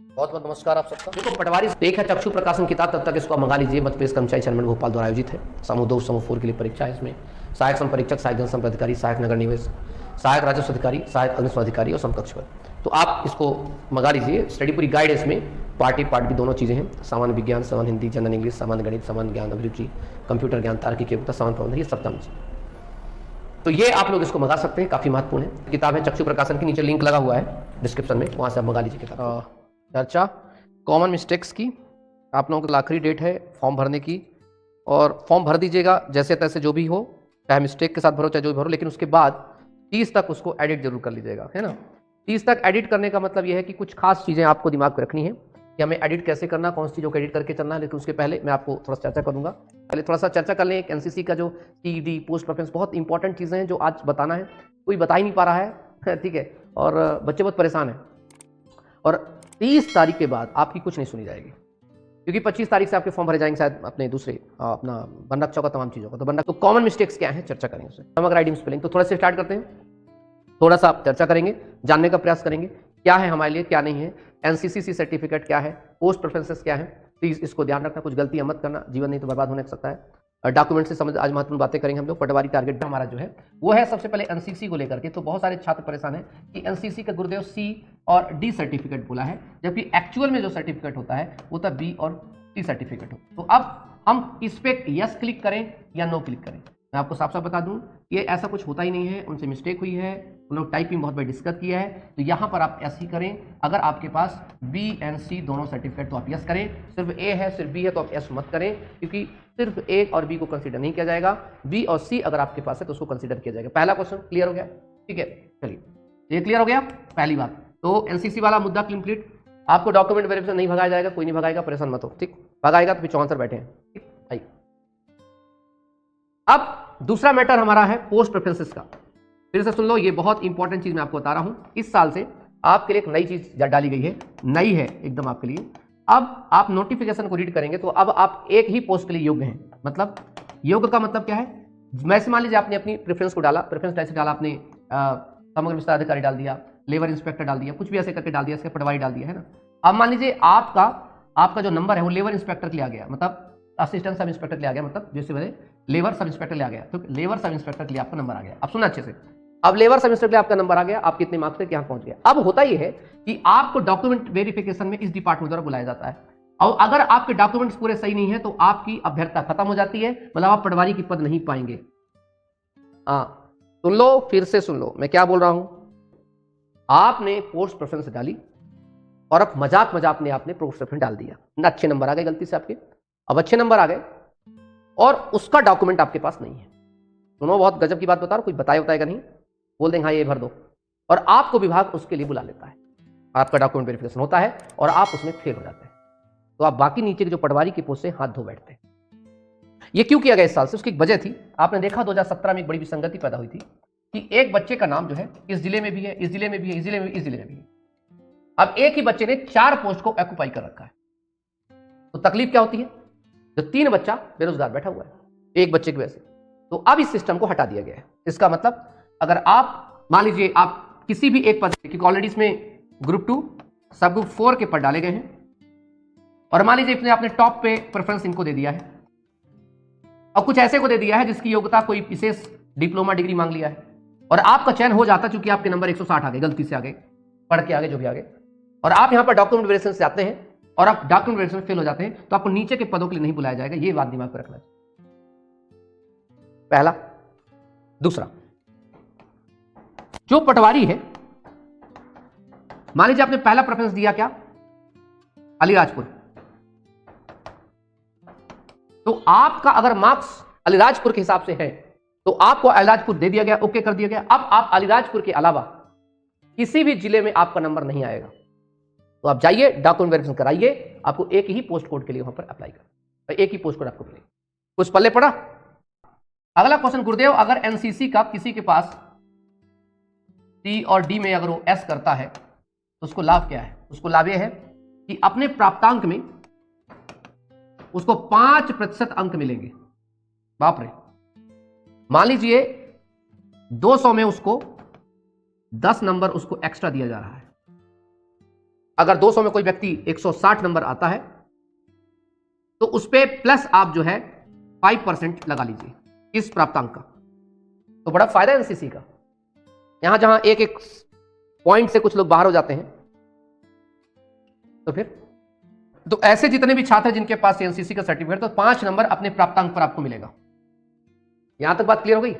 बहुत बहुत नमस्कार आप सबका। देखो पटवारी एक है चक्षु प्रकाशन किताब, तब तक इसको मंगा लीजिए। मध्य प्रदेश कर्मचारी चयन मंडल भोपाल द्वारा आयोजित है। समूह 2 समूह 4 के लिए परीक्षा है। इसमें सहायक संपरीक्षक, सहायक जनसंपर्क अधिकारी, सहायक नगर निवेश, सहायक राजस्व अधिकारी, सहायक अग्निशम अधिकारी और समकक्ष पद। तो आप इसको मंगा लीजिए। स्टडी पूरी गाइड है इसमें, पार्ट भी दोनों चीज़ें हैं। सामान्य विज्ञान, सामान्य हिंदी, जनरल इंग्लिश, सामान्य गणित, सामान्य ज्ञान, अभिरुचि, कंप्यूटर ज्ञान, तार्किक योग्यता, सामान्य प्रबंधन, ये सब तो ये आप लोग इसको मंगा सकते हैं। काफ़ी महत्वपूर्ण है किताब है। चक्षु प्रकाशन के नीचे लिंक लगा हुआ है डिस्क्रिप्शन में, वहाँ से आप मंगा लीजिए किताब। चर्चा कॉमन मिस्टेक्स की। आप लोगों की आखिरी डेट है फॉर्म भरने की, और फॉर्म भर दीजिएगा जैसे तैसे जो भी हो, चाहे मिस्टेक के साथ भरो चाहे जो भी भरो, लेकिन उसके बाद 30 तक उसको एडिट जरूर कर लीजिएगा, है ना। 30 तक एडिट करने का मतलब यह है कि कुछ खास चीज़ें आपको दिमाग में रखनी है कि हमें एडिट कैसे करना, कौन सी चीज़ों को एडिट करके चलना है। लेकिन उसके पहले मैं आपको थोड़ा सा चर्चा करूँगा। पहले थोड़ा सा चर्चा कर लें एक एनसीसी का जो सीईडी पोस्ट प्रेफरेंस, बहुत इंपॉर्टेंट चीज़ें हैं जो आज बताना है, कोई बता ही नहीं पा रहा है, ठीक है, और बच्चे बहुत परेशान हैं। और 30 तारीख के बाद आपकी कुछ नहीं सुनी जाएगी, क्योंकि 25 तारीख से आपके फॉर्म भरे जाएंगे शायद अपने दूसरे अपना वन रक्षा का तमाम चीज़ों का। तो कॉमन मिस्टेक्स क्या है चर्चा करेंगे उससे। समग्र राइटिंग स्पेलिंग तो थोड़ा से स्टार्ट करते हैं, थोड़ा सा चर्चा करेंगे, जानने का प्रयास करेंगे क्या है हमारे लिए क्या नहीं है, एनसीसी सर्टिफिकेट क्या है, पोस्ट प्रेफरेंसेस क्या है। प्लीज इसको ध्यान रखना, कुछ गलतियां मत करना, जीवन नहीं तो बर्बाद होने सकता है। डॉक्यूमेंट से समझ आज महत्वपूर्ण बातें करेंगे हम लोग। पटवारी टारगेट हमारा जो है वो है सबसे पहले एनसीसी को लेकर के। तो बहुत सारे छात्र परेशान है कि एनसीसी का गुरुदेव सी और डी सर्टिफिकेट बोला है, जबकि एक्चुअल में जो सर्टिफिकेट होता है वो था बी और सी सर्टिफिकेट हो। तो अब हम इस पे यस क्लिक करें या नो क्लिक करें। मैं आपको साफ साफ बता दूं, ये ऐसा कुछ होता ही नहीं है, उनसे मिस्टेक हुई है, उन लोग टाइपिंग बहुत बार डिस्कस किया है। तो यहाँ पर आप एस ही करें। अगर आपके पास बी एंड सी दोनों सर्टिफिकेट तो आप यस करें, सिर्फ ए है सिर्फ बी है तो आप एस मत करें, क्योंकि सिर्फ ए और बी को कंसीडर नहीं किया जाएगा। बी और सी अगर आपके पास है तो उसको कंसीडर किया जाएगा। पहला क्वेश्चन क्लियर हो गया, ठीक है। चलिए ये क्लियर हो गया पहली बात। तो एनसीसी वाला मुद्दा कंप्लीट। आपको डॉक्यूमेंट वेरिफिकेशन नहीं भगाया जाएगा, कोई नहीं भगाएगा, परेशान मत हो, ठीक। भगाएगा तो फिर चौहान सर बैठे हैं, ठीक। आइए अब दूसरा मैटर हमारा है पोस्ट प्रेफरेंसेस का। फिर से सुन लो, ये बहुत इंपॉर्टेंट चीज मैं आपको बता रहा हूं। इस साल से आपके लिए एक नई चीज डाली गई है, नई है एकदम आपके लिए। अब आप नोटिफिकेशन को रीड करेंगे तो अब आप एक ही पोस्ट के लिए योग्य हैं। मतलब योग्य का मतलब क्या है, वैसे मान लीजिए आपने अपनी प्रेफरेंस को डाला, प्रेफरेंस टाइप से डाला आपने, समग्र विस्तार अधिकारी डाल दिया, लेबर इंस्पेक्टर डाल दिया, कुछ भी ऐसे करके डाल दिया, इसके पटवारी डाल दिया, है ना। अब मान लीजिए आपका जो नंबर है वो लेबर इंस्पेक्टर के लिए आ गया, मतलब असिस्टेंट सब इंस्पेक्टर के लिए आ गया, मतलब जैसे मैंने लेबर सब इंस्पेक्टर ले आ गया, तो लेबर सब इंस्पेक्टर के लिए आपका नंबर आ गया। अब सुना अच्छे से, अब लेबर सब इंस्पेक्टर के लिए आपका नंबर आ गया, आप कितने मार्क्स से यहाँ पहुंच गए। अब होता यह है कि आपको डॉक्यूमेंट वेरिफिकेशन में इस डिपार्टमेंट द्वारा बुलाया जाता है, और अगर आपके डॉक्यूमेंट्स पूरे सही नहीं है तो आपकी अभ्यर्थता खत्म हो जाती है, मतलब आप पटवारी की पद नहीं पाएंगे। सुन लो, फिर से सुन लो मैं क्या बोल रहा हूं। आपने पोस्ट प्रेफरेंस डाली और अब मजाक में आपने पोस्ट प्रेफरेंस डाल दिया, ना अच्छे नंबर आ गए गलती से आपके। अब अच्छे नंबर आ गए और उसका डॉक्यूमेंट आपके पास नहीं है। सुनो, बहुत गजब की बात बता रहा हूं, कोई बताएगा नहीं, बोल देंगे हाँ ये भर दो, और आपको विभाग उसके लिए बुला लेता है। आपका डॉक्यूमेंट वेरिफिकेशन होता है और आप उसमें फेल हो जाते हैं, तो आप बाकी नीचे के जो पटवारी की पोस्ट से हाथ धो बैठते हैं। ये क्यों किया गया इस साल से, उसकी एक वजह थी। आपने देखा 2017 में एक बड़ी विसंगति पैदा हुई थी कि एक बच्चे का नाम जो है इस जिले में भी है, इस जिले में भी है, इस जिले में भी, इस जिले में भी है। अब एक ही बच्चे ने 4 पोस्ट को ऑक्यूपाई कर रखा है, तो तकलीफ क्या होती है, जो 3 बच्चा बेरोजगार बैठा हुआ है एक बच्चे की वजह से। तो अब इस सिस्टम को हटा दिया गया है। इसका मतलब अगर आप मान लीजिए आप किसी भी एक पद, क्योंकि ऑलरेडी इसमें ग्रुप 2 सब ग्रुप 4 के पद डाले गए हैं, और मान लीजिए आपने टॉप पे प्रेफरेंस इनको दे दिया है, और कुछ ऐसे को दे दिया है जिसकी योग्यता कोई विशेष डिप्लोमा डिग्री मांग लिया है, और आपका चयन हो जाता चूंकि आपके नंबर 160 आ गए, गलती से आ गए, पढ़ के आ गए, जो भी आ गए, और आप यहां पर डॉक्यूमेंट वेरिफिकेशन से आते हैं और आप डॉक्यूमेंट वेरिफिकेशन में फेल हो जाते हैं, तो आपको नीचे के पदों के लिए नहीं बुलाया जाएगा। ये बात दिमाग में रखना चाहिए, पहला। दूसरा, जो पटवारी है, मान लीजिए आपने पहला प्रेफरेंस दिया क्या, अलीराजपुर, तो आपका अगर मार्क्स अलीराजपुर के हिसाब से है तो आपको अलीराजपुर दे दिया गया, ओके कर दिया गया। अब आप अलीराजपुर के अलावा किसी भी जिले में आपका नंबर नहीं आएगा, तो आप जाइए डॉक्यूमेंट वेरिफिकेशन कराइए, आपको एक ही पोस्ट कोड के लिए वहां पर अप्लाई कर, एक ही पोस्ट कोड आपको मिलेगा। कुछ पल्ले पड़ा। अगला क्वेश्चन, गुरुदेव अगर एनसीसी का किसी के पास सी और डी में अगर वो एस करता है तो उसको लाभ क्या है। उसको लाभ यह है कि अपने प्राप्तांक में उसको 5% अंक मिलेंगे। बाप रे, मान लीजिए 200 में उसको 10 नंबर उसको एक्स्ट्रा दिया जा रहा है, अगर 200 में कोई व्यक्ति 160 नंबर आता है तो उस पे प्लस आप जो है 5% लगा लीजिए इस प्राप्तांक का। तो बड़ा फायदा है एनसीसी का। यहां जहां एक एक पॉइंट से कुछ लोग बाहर हो जाते हैं, तो फिर तो ऐसे जितने भी छात्र जिनके पास एनसीसी का सर्टिफिकेट, तो 5 नंबर अपने प्राप्तांक पर आपको मिलेगा। यहां तक बात क्लियर हो गई?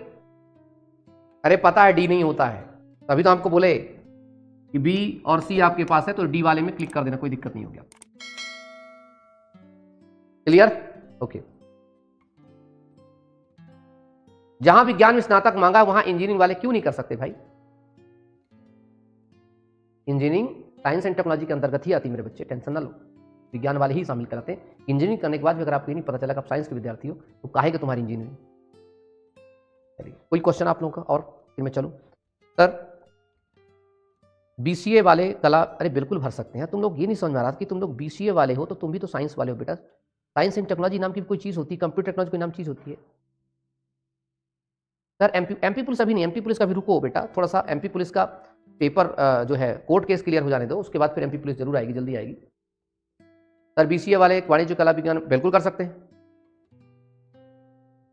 अरे पता है डी नहीं होता है, तभी तो आपको बोले कि बी और सी आपके पास है तो डी वाले में क्लिक कर देना, कोई दिक्कत नहीं होगी आपको। क्लियर? ओके। जहां विज्ञान में स्नातक मांगा वहां इंजीनियरिंग वाले क्यों नहीं कर सकते भाई? इंजीनियरिंग साइंस एंड टेक्नोलॉजी के अंतर्गत ही आती है मेरे बच्चे, टेंशन ना लो। विज्ञान वाले ही शामिल कराते हैं। इंजीनियरिंग करने के बाद भी अगर आपको ये नहीं पता चला कि आप साइंस के विद्यार्थी हो तो काहे कि तुम्हारी इंजीनियरिंग। चलिए कोई क्वेश्चन आप लोगों का और फिर मैं चलूं। सर बीसीए वाले कला, अरे बिल्कुल भर सकते हैं। तुम लोग ये नहीं समझ में आ रहा कि तुम लोग बीसीए वाले हो तो तुम भी तो साइंस वाले हो बेटा। साइंस एंड टेक्नोलॉजी नाम की कोई चीज होती है, कंप्यूटर टेक्नोलॉजी कोई नाम चीज होती है। सर एमपी पुलिस अभी नहीं, एमपी पुलिस का भी रुको बेटा, थोड़ा सा एमपी पुलिस का पेपर जो है कोर्ट केस क्लियर हो जाने दो, उसके बाद फिर एमपी पुलिस जरूर आएगी, जल्दी आएगी। सर बीसीए वाले वाणिज्य कला विज्ञान बिल्कुल कर सकते हैं।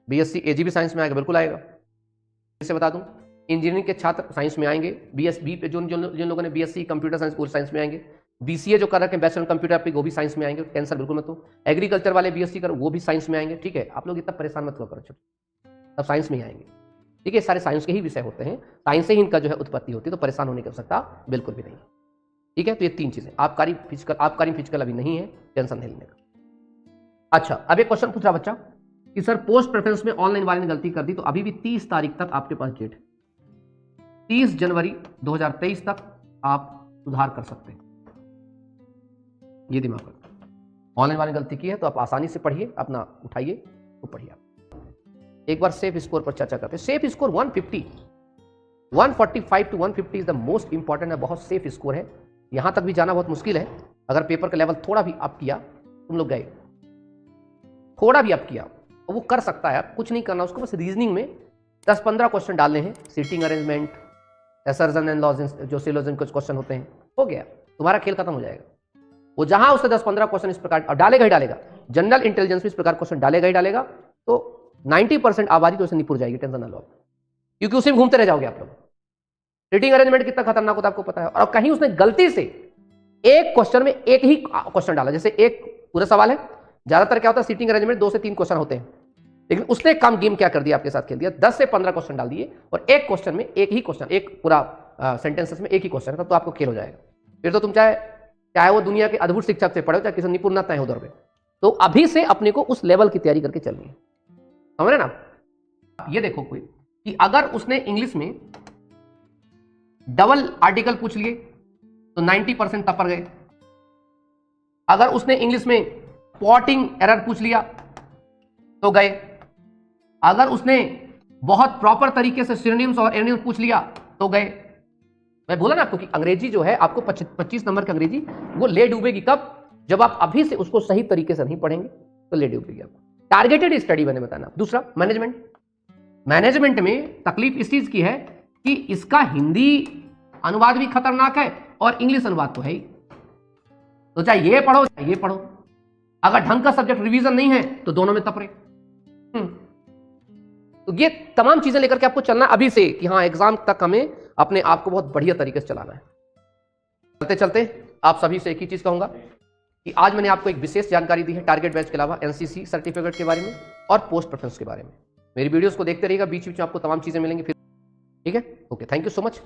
बीएससी एजीबी साइंस में आएगा, बिल्कुल आएगा। इसे बता दूं, इंजीनियरिंग के छात्र साइंस में आएंगे। बीएसबी पे जिन लोगों ने बीएससी कंप्यूटर साइंस पूरे साइंस में आएंगे। बीसीए जो कर रखे हैं बैचलर कंप्यूटर पे वो भी साइंस में आएंगे, टेंशन बिल्कुल मत हो। एग्रीकल्चर वाले बीएससी कर वो भी साइंस में आएंगे, ठीक है। आप लोग इतना परेशान मत हुआ करो, सब साइंस में ही आएंगे, ठीक है। सारे साइंस के ही विषय होते हैं, साइंस से ही इनका जो है उत्पत्ति होती है, तो परेशान होने की आवश्यकता बिल्कुल भी नहीं, ठीक है। तो ये 3 चीजें, आबकारी फिजिकल अभी नहीं है, टेंशन नहीं लेने का। अच्छा, अब एक क्वेश्चन पूछ रहा बच्चा कि सर पोस्ट प्रेफरेंस में ऑनलाइन वाले ने गलती कर दी, तो अभी भी 30 तारीख तक आपके पास डेट है। 30 जनवरी 2023 तक आप सुधार कर सकते हैं, ये दिमाग रखिए। ऑनलाइन वाले ने गलती की है तो आप आसानी से पढ़िए, अपना उठाइए तो पढ़िए। एक बार सेफ स्कोर पर चर्चा करते हैं। Safe score 150, 145 to 150 is the most important है, बहुत सेफ स्कोर है। यहां तक भी जाना बहुत मुश्किल है। अगर पेपर का लेवल थोड़ा भी अप किया, तुम लोग गए, थोड़ा भी अप किया तो वो कर सकता है। आप कुछ नहीं करना उसको, बस रीजनिंग में 10-15 क्वेश्चन डालने हैं, सीटिंग अरेंजमेंट, एसर्जन एंड लॉजिंस, जो सिलोजिन कुछ क्वेश्चन होते हैं, हो गया, तुम्हारा खेल खत्म हो जाएगा। वो जहां उससे 10-15 क्वेश्चन इस प्रकार डालेगा ही डालेगा, जनरल इंटेलिजेंस में इस प्रकार क्वेश्चन डालेगा ही डालेगा, तो 90% आबादी तो उसे निपुर जाएगी, टेंशन ना लो, क्योंकि उसी में घूमते रह जाओगे आप लोग। सीटिंग अरेंजमेंट कितना खतरनाक होता है आपको पता है। और कहीं उसने गलती से एक क्वेश्चन में एक ही क्वेश्चन डाला, जैसे एक पूरा सवाल है, ज्यादातर क्या होता है सीटिंग अरेंजमेंट 2 से 3 क्वेश्चन होते हैं, लेकिन उसने काम गेम क्या कर दिया, आपके साथ खेल दिया, 10 से 15 क्वेश्चन डाल दिए और एक क्वेश्चन में एक ही क्वेश्चन, एक पूरा सेंटेंसेस में एक ही क्वेश्चन है, तो आपको खेल हो जाएगा। फिर तो तुम चाहे वो दुनिया के अद्भुत शिक्षक से पढ़ो, चाहे किसी निपुणता है उधर पे, तो अभी से अपने को उस लेवल की तैयारी करके चलनी है, समझ रहे ना। ये देखो कोई कि अगर उसने इंग्लिश में डबल आर्टिकल पूछ लिए तो 90% तपर गए। अगर उसने इंग्लिश में स्पॉटिंग एरर पूछ लिया तो गए। अगर उसने बहुत प्रॉपर तरीके से सिनोनिम्स और एंटोनिम्स पूछ लिया तो गए। मैं बोला ना आपको कि अंग्रेजी जो है आपको 25 नंबर की अंग्रेजी वो ले डूबेगी कब, जब आप अभी से उसको सही तरीके से नहीं पढ़ेंगे तो ले डूबेगी आपको। टारगेटेड स्टडी मैंने बताना। दूसरा मैनेजमेंट में तकलीफ इस चीज की है कि इसका हिंदी अनुवाद भी खतरनाक है और इंग्लिश अनुवाद तो है ही, तो चाहे ये पढ़ो चाहे ये पढ़ो, अगर ढंग का सब्जेक्ट रिवीजन नहीं है तो दोनों में तपरे। तो ये तमाम चीजें लेकर के आपको चलना अभी से कि हाँ एग्जाम तक हमें अपने आप को बहुत बढ़िया तरीके से चलाना है। चलते चलते आप सभी से एक ही चीज कहूंगा कि आज मैंने आपको एक विशेष जानकारी दी है टारगेट बैच के अलावा एनसीसी सर्टिफिकेट के बारे में और पोस्ट प्रेफरेंस के बारे में। मेरी वीडियोस को देखते रहिएगा, बीच बीच में आपको तमाम चीजें मिलेंगी फिर, ठीक है। Okay, thank you so much.